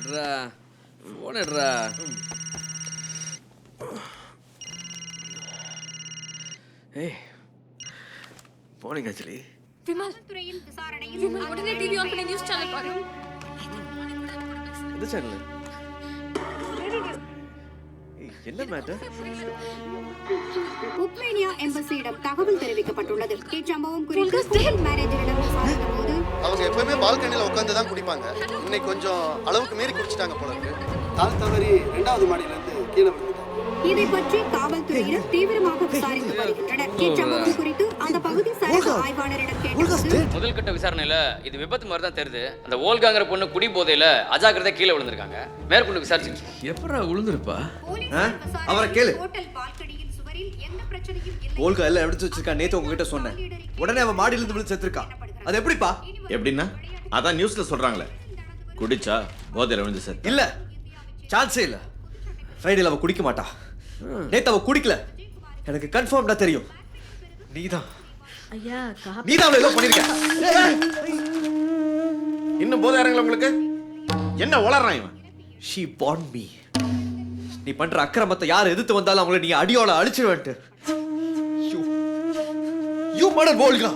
எடுறா ஃபோன் எடுறா. ஏய் மார்னிங் ஆக்சுவலி விமல் விமல் உடனே டிவி ஆன் பண்ணி நியூஸ் சேனல் பாரு. எந்த சேனல்? என்ன மேட்டர்? உக்ரைனியா எம்பசியிடம் தகவல் தெரிவிக்கப்பட்டுள்ளது. இச்சம்பவம் குறித்து மேனேஜரிடம் விசாரித்தபோது அவங்க எப்பவுமே பால்கனியில் உட்காந்து தான் குடிப்பாங்க. இன்னைக்கு கொஞ்சம் அளவுக்கு மீறி குடிச்சிட்டாங்க போல இருக்கு. கால் தவறி 2வது மாடியிலிருந்து கீழே விழுந்துட்டாங்க. இதை பற்றி காவல்துறையினர் தீவிரமாக விசாரித்து வருகின்றனர். இச்சம்பவம் குறித்து அந்த பகுதி சரக ஆய்வாளரிடம் கேட்டபோது முதல் கட்ட விசாரணையில இது விபத்து மாதிரி தான் தெரியுது. அந்த ஓல்காங்கிற பொண்ணு குடி போதையில அஜாக்கிரதை கீழே விழுந்திருக்காங்க. மேற்கொண்டு விசாரிச்சு எப்படா விழுந்திருப்பா? அவரை கேளு. ஹோட்டல் பால்கனியின் சுவரில் எந்த பிரச்சனையும் இல்லை. போல்கா எல்லாம் எடுத்து வச்சிருக்கா. நேத்து உங்ககிட்ட சொன்னேன். உடனே அவன் மாடியில இருந்து விழுந்து செத்துருக்கா. அது எப்படிப்பா? எப்படின்னா அதான் நியூஸ்ல சொல்றாங்களே, குடிச்சா போதையில விழுந்து செத்து. இல்ல, சான்ஸே இல்ல. ஃப்ரைடேல அவ குடிக்க மாட்டா. நேத்து அவ குடிக்கல. எனக்கு கன்ஃபார்ம்டா தெரியும். நீதான் ஐயா நீதான் அவளை ஏதோ பண்ணிருக்க. இன்னும் போதை இறங்கல உங்களுக்கு? என்ன உளறான் இவன்? She warned me. நீ பண்ற அக்கிரமத்தை யார் எதிர்த்து வந்தாலும் அவங்கள நீ அடியோட அழிச்சிடுவேன்ட்டு. You murdered Volga.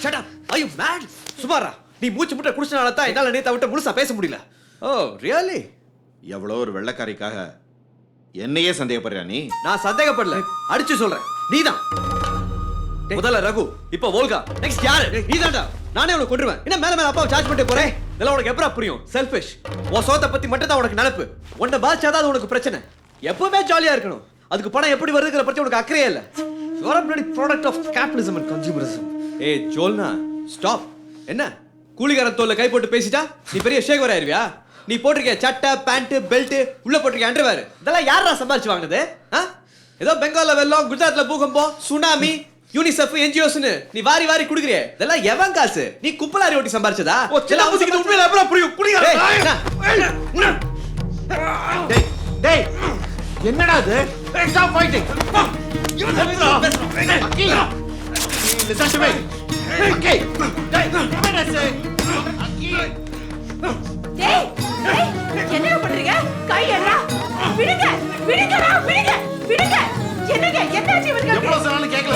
Shut up. Are you mad? சுமாரா, நீ மூச்சு முட்டை குடிச்சனால தான் என்னால நேத்தை விட்டு முழுசா பேச முடியல. Oh, really? எவ்வளோ ஒரு வெள்ளக்காரிக்காக என்னையே சந்தேகப்படுறியா நீ? நான் சந்தேகப்படல, அடிச்சு சொல்றேன். நீதான் முதல்ல ரகு, இப்ப வோல்கா, நெக்ஸ்ட் யாரு? நீதான்டா. நானே உனக்கு கொன்றுவேன். என்ன மேல மேல அப்பாவை சார்ஜ் பண்ணிட்டு போறேன்? இதெல்லாம் உனக்கு எப்பரா புரியும்? செல்ஃபிஷ். உன் சோத்தை பத்தி மட்டும் தான் உனக்கு நினைப்பு. உன்னை பாதிச்சாதான் அது உனக்கு பிரச்சனை. எப்பவுமே ஜாலியா இருக்கணும். அதுக்கு பணம் எப்படி வருதுங்கிற பத்தி உனக்கு அக்கறையே இல்ல. You are a bloody product of capitalism and consumerism. ஏய் ஜோல்னா, ஸ்டாப். என்ன கூலிகாரன் தோல்ல கை போட்டு பேசிட்டா நீ பெரிய ஷேகர் ஆயிருவியா? நீ போட்டிருக்க சட்டை, பேண்ட், பெல்ட், உள்ள போட்டிருக்க அண்டர்வேர், இதெல்லாம் யாரா சம்பாதிச்சு வாங்குனது? ஏதோ பெங்கால்ல வெள்ளம், குஜராத்ல பூகம்பம், சுனாமி, யூனிசெஃப், என்ஜிஓஸ்னு நீ வாரி வாரி குடுக்குறியே, இதெல்லாம் எவன் காசு? நீ குப்பலாரி ஓட்டி சம்பாதிச்சதா? எல்லாம் music உண்மையில அப்புறம் புரியும். டேய் டேய், என்னடா இது? Stop fighting. Listen to me. Okay. Hey, what I say? டேய் என்ன பண்றீங்க? கை எறா. விடுங்க விடுங்கடா, விடுங்க விடுங்க. என்னங்க என்னாச்சு இவருக்கு? எவ்வளவு சொன்னாலும் கேட்கல.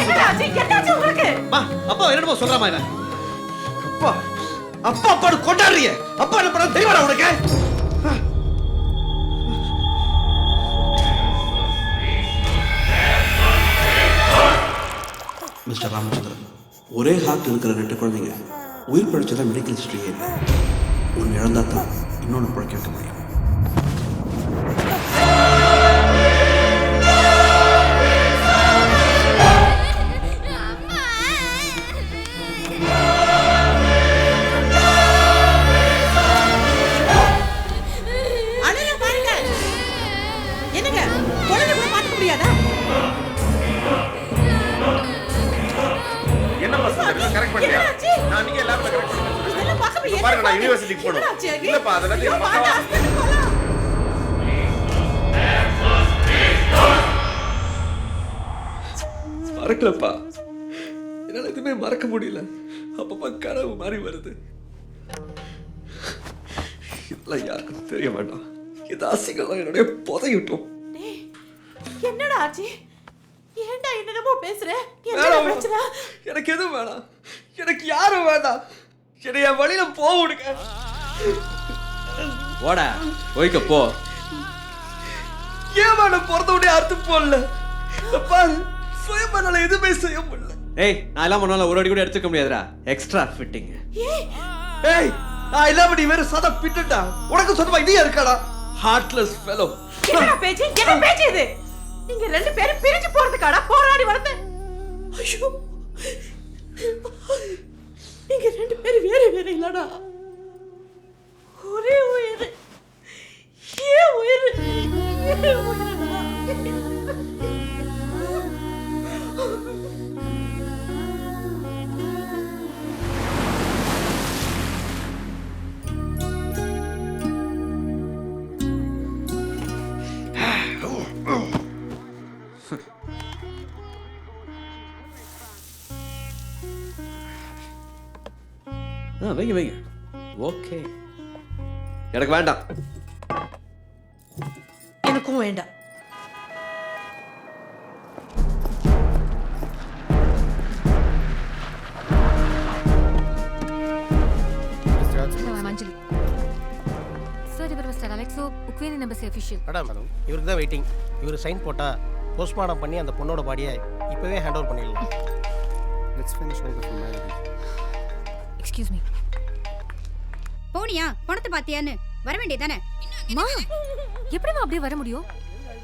என்னாச்சு உங்களுக்கு? மா, அப்பா என்னமோ சொல்றாமா என்ன? அப்பா அப்பா பாடு கொண்டாடுறியே. அப்பா என்ன பண்ண தெரியுமாடா உனக்கு? மிஸ்டர் ராமச்சந்திரன், ஒரே ஹார்ட் இருக்கிற 2 குழந்தைங்க உயிர் பழிச்சதான் மெடிக்கல் ஹிஸ்டரியே இல்லை. ஒன்று இழந்தா தான் இன்னொன்று பழக்க வைக்க முடியும். என்னங்க குழந்தை கூட பார்க்க முடியாதா? என்ன பசங்க கரெக்ட் பண்ணியா? நான் நீங்க எல்லாரும் கரெக்ட் பண்ணுங்க. இதெல்லாம் பார்க்க முடியாது. பாருங்க, நான் யுனிவர்சிட்டிக்கு போறேன். இல்லப்பா, அதெல்லாம் நீங்க பார்க்க. மறக்கலப்பா, என்னால எதுவுமே மறக்க முடியல. அப்பப்பா கனவு மாதிரி வருது. இதெல்லாம் யாருக்கும் தெரிய வேண்டாம். இது அசிங்கம் என்னுடைய புதையிட்டோம். என்னடா ஆச்சு? ஏன்டா என்னமோ பேசுற? என்ன வேணாம். பிரச்சனை? எனக்கு எதுவும் வேணாம். எனக்கு யாரும் வேண்டாம். என்னை என் வழியில போக விடுங்க. ஓடா போய்க்க போ. ஏன் வேணும் பிறந்த உடனே அறுத்து போடல? பாரு, சுயமனால எதுவுமே செய்ய முடியல. ஏய், நான் எல்லாம் முன்னால ஒரு அடி கூட எடுத்துக்க முடியாதுடா. Extra fitting. ஏய், நான் இல்லாம நீ வேற சாதா பிட்டுடா. உனக்கு சொந்தமா இதே இருக்காடா? Heartless fellow. என்ன பேச்சு? என்ன பேச்சு இது? நீங்க 2 பேரும் பிரிஞ்சு போறதுக்காடா போராடி வரது? ஐயோ, நீங்க 2 பேரும் வேற வேற இல்லடா. ஒரே உயிர். ஏன் உயிர்? ஏன் உயிர்டா? வைங்க வைங்க. ஓகே. எனக்கு வேண்டாம். எனக்கும் வேண்டாம். Hello, I'm Anjali. Sir, இவர் மிஸ்டர் அலெக்ஸோ உக்வேனி நம்பர்ஸ் அஃபிஷியல். மேடம் இவருக்கு தான் வெயிட்டிங். இவர் சைன் போட்டா போஸ்ட்மார்ட்டம் பண்ணி அந்த பொண்ணோட பாடியை இப்பவே ஹேண்ட் ஓவர் பண்ணிடலாம். Let's finish all the formality. Excuse me. போனியா பணத்தை பாத்தியான்னு வர வேண்டியதானே? மா எப்படிமா அப்படியே வர முடியும்?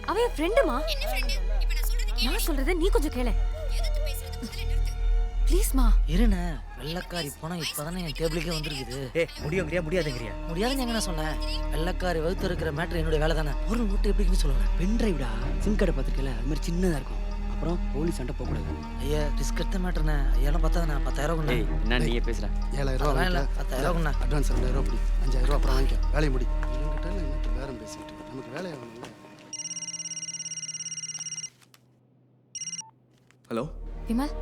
அவ என் ஃப்ரெண்டுமா. என்ன ஃப்ரெண்ட்? இப்போ நான் சொல்றது நான் சொல்றத நீ கொஞ்சம் கேளு. எதுக்கு பேசுறது முதல்ல நிறுத்து. ப்ளீஸ் மா. இருண்ணே, வெள்ளக்காரி போனால் இப்போ தானே என் டேபிளுக்கே வந்துருக்குது. முடியுங்கிறியா முடியாதுங்கிறியா? முடியாதுன்னு எங்க நான் சொன்னேன். வெள்ளக்காரி வகுத்து இருக்கிற மேட்ரு என்னுடைய வேலை தானே. ஒரு நோட்டு எப்படின்னு சொல்லுவேன். பென்ட்ரைவ்டா, சிம் கார்டை பார்த்துருக்கல, அது மாதிரி சின்னதாக இருக்கும். அப்புறம் போலீஸ் சண்டை போகக்கூடாது. ஐயா ரிஸ்க் எடுத்த மேட்ருண்ணே. ஐயாலாம் பார்த்தாதுண்ணா 10,000 கொண்டா. என்ன நீயே பேசுற? 7,000 இல்லை 10,000 கொண்டா. அட்வான்ஸ் 2,000 படி, 5,000 அப்புறம் வாங்கிக்க, வேலையை முடி. இவங்கிட்ட என்ன பேரம் பேசிக்கிட்டு நமக்கு வேலையை ஆகணும்ல. ஹலோ விமல்,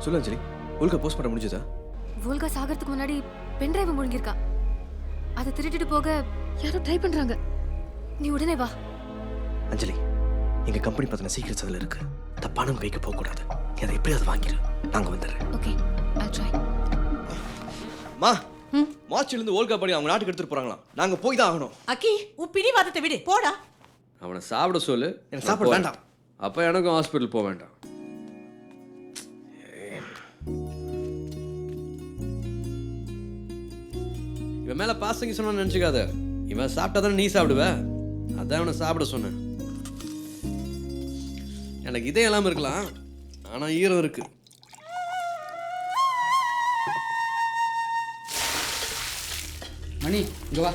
சொல்லு அஞ்சலி. உல்கா போஸ்ட் பண்ண முடிஞ்சதா? வோல்கா சாகிறதுக்கு முன்னாடி பென்ட்ரைவ் முழுங்கிருக்கா. அதை திருடிட்டு போக யாரோ ட்ரை பண்றாங்க. நீ உடனே வா. அஞ்சலி, எங்க கம்பெனி பத்தின சீக்கிரட்ஸ் அதில் இருக்கு. தப்பான கைக்கு போகக்கூடாது. நீ அதை எப்படியாவது வாங்கிடு. நாங்க வந்துடுறேன். Okay, I'll try. மா மார்ச்லேருந்து வேர்ல்ட் கப் படி அவங்க நாட்டுக்கு எடுத்துட்டு போறாங்களாம். நாங்க போய் தான் ஆகணும். அக்கி உன் பிடிவாதத்தை விடு, போடா. அவனை சாப்பிட சொல்லு. எனக்கு சாப்பிட வேண்டாம். அப்ப எனக்கும் ஹாஸ்பிட்டல் போக வேண்டாம். இவன் மேல பாசங்க சொன்ன நினைச்சுக்காத. இவன் சாப்பிட்டாதானே நீ சாப்பிடுவ. அதான் அவனை சாப்பிட சொன்னேன். எனக்கு இதே எல்லாம் இருக்கலாம், ஆனா ஈரம் இருக்கு. மணி இங்கே வா.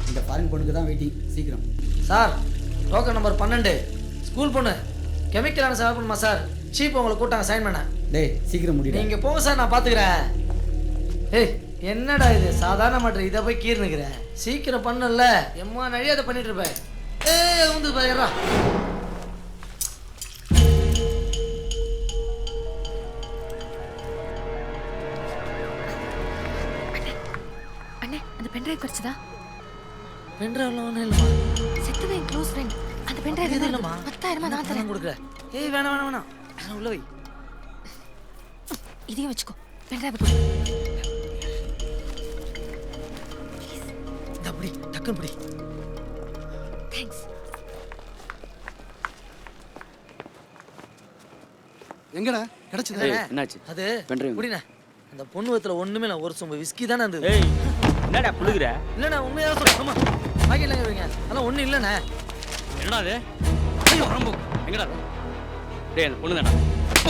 இந்த ஃபாரின் பொண்ணுக்கு தான் வெயிட்டிங், சீக்கிரம். சார், டோக்கன் நம்பர் 12 ஸ்கூல் பொண்ணு கெமிக்கலான சேவை பண்ணுமா சார்? சீப் உங்களை கூட்டாங்க சைன் பண்ண. டேய் சீக்கிரம் முடியும். நீங்க போங்க சார், நான் பார்த்துக்கிறேன். ஏய் என்னடா இது சாதாரண மாட்டேன், இதை போய் கீர்னுக்கிறேன். சீக்கிரம் பண்ணல எம்மா நிறைய அதை பண்ணிட்டு இருப்பேன். வந்து பாருடா. அண்ணே, அந்த பென்ட்ரைவ் கிடைச்சதா? பென்ட்ரைவ்ல ஒன்றும் இல்லைம்மா. செத்தது என் க்ளோஸ் ஃப்ரெண்ட். அந்த பென்ட்ரைவ் இது இல்லைம்மா. 10,000 நான் தரேன். கொடுக்குறேன். ஏய் வேணாம் வேணாம் வேணாம், நான் உள்ள வை. இதையும் வச்சுக்கோ. பென்ட்ரைவ் கொடு. அப்படி டக்குன்னு பிடி. தேங்க்ஸ். எங்கடா கிடைச்சதா? என்னாச்சு? அது பென்ட்ரைவ் குடிண்ணே. அந்த பொண்ணு வத்துல ஒண்ணுமே இல்லை, ஒரு சொம்பு விஸ்கி தானே இருந்தது. ஏய் என்னடா புழுகுற? இல்லைண்ணா உண்மையாக சொல்றேன். ஆமா பாக்கெட்ல வைங்க, அதெல்லாம் ஒன்றும் இல்லைண்ணே. என்னடா அது? ஐயோ வரம்போ எங்கடா? டேய் அந்த பொண்ணு தானே.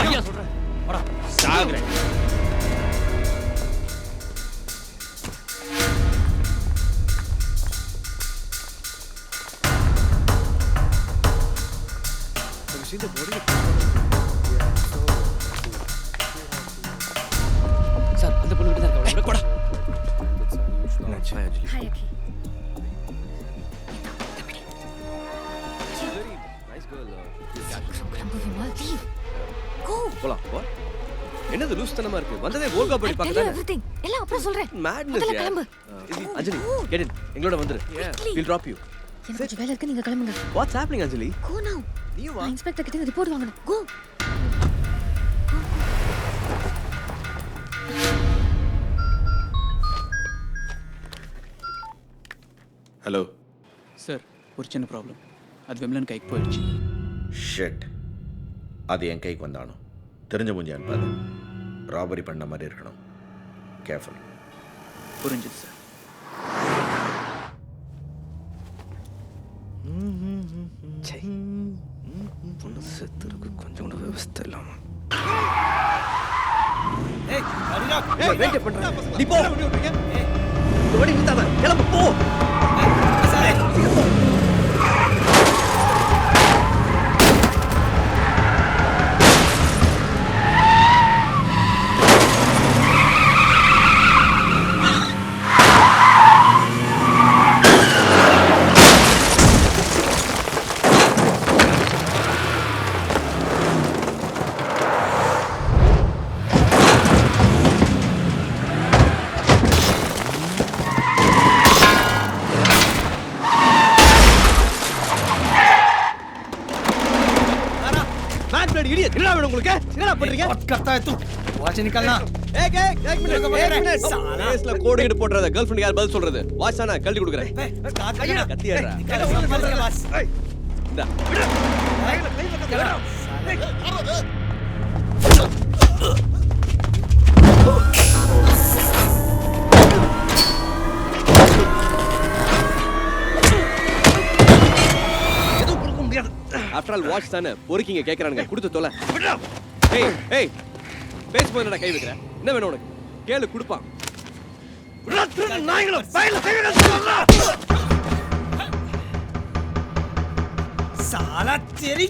ஐயா சொல்றேன். வாடா சாகுறேன். சார் அந்த பொண்ணு கிட்ட தான் இருக்கா? போடா. ஹாய் அக்கி. போலாம் போ. என்னது லூஸ்தனமா இருக்கு? வந்ததே வேர்ல்ட் கப் படி பார்க்க தானே. எவ்ரிதிங் எல்லாம் அப்புறம் சொல்றேன். மேட்னஸ் முதல்ல யா. கிளம்பு. அஞ்சலி கெட் இன். எங்களோட வந்துரு. We'll drop you. எனக்கு கொஞ்சம் வேலை இருக்கு, நீங்க கிளம்புங்க. What's happening அஞ்சலி? Go now. நீயும் வா. நான் இன்ஸ்பெக்டர் கிட்ட ரிப்போர்ட் வாங்கணும். Go. ஹலோ சார் ஒரு சின்ன ப்ராப்ளம். அது விமலன் கைக்கு போயிடுச்சு. ஷெட், அது என் கைக்கு வந்தானோ தெரிஞ்ச மூஞ்சி அனுப்பாது. ராபரி பண்ண மாதிரி இருக்கணும். கேர்ஃபுல். புரிஞ்சுது சார். பொண்ணு செத்துருக்கு, கொஞ்சம் கூட விவசாயம் இல்லாம. வெயிட் பண்றா. நீ போ. ஓடி விட்டாத. கிளம்பு போ. பண்றீங்க करता है तू वहां से निकलना एक मिनट साला इसला कोड गिट போட்றத गर्ल फ्रेंड யார் பதில் சொல்றது வாட்ச் தான கழட்டி கொடுக்கறேன் கத்தி ஏறா இந்தா ஆஃப்டர் ஆல் வாட்ச் தானே பொறுக்கிங்க கேக்குறானுங்க கொடுத்து தொலை ஏய் ஏய் பேஸ்போய் என்னடா கை வைக்கிற என்ன வேணும் உனக்கு கேளு கொடுப்பான் நாய்கள பையில கையில சொல்றா साला तेरी